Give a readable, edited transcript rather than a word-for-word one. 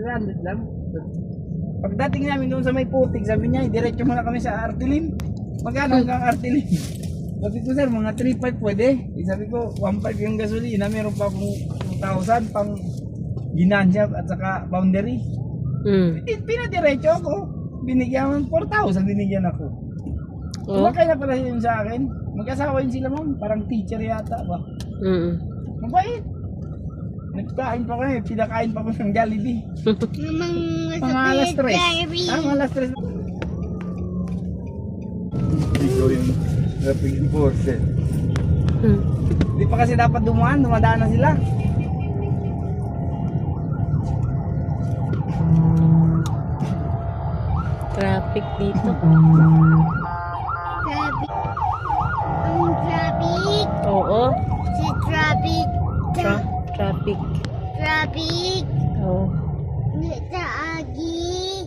300 lang. Pagdating namin doon sa may putik, sabi niya, diretso muna kami sa Artilim. Magkano hanggang Artilim? Sabi ko, sir, mga 3.5 pwede. Sabi ko, 1.5 yung gasolina, meron pa akong 2,000 pang ginansya at saka boundary. Pinadiretso ako. Binigyan mo 4,000, binigyan ako. Kumakay na pala yun sa akin. Mag-asawa yun sila, ma'am. Parang teacher yata ba? Mabait. Nagkain pa kami, pinakain pa ko ng Jollibee. Mga alas 3. Mga alas 3. Ikaw yung traffic enforcer. Hindi pa kasi dapat dumadaan na sila. Traffic dito. Traffic. Ang traffic. Oo. Si traffic. Traffic. Traffic. Oo. Sa agi.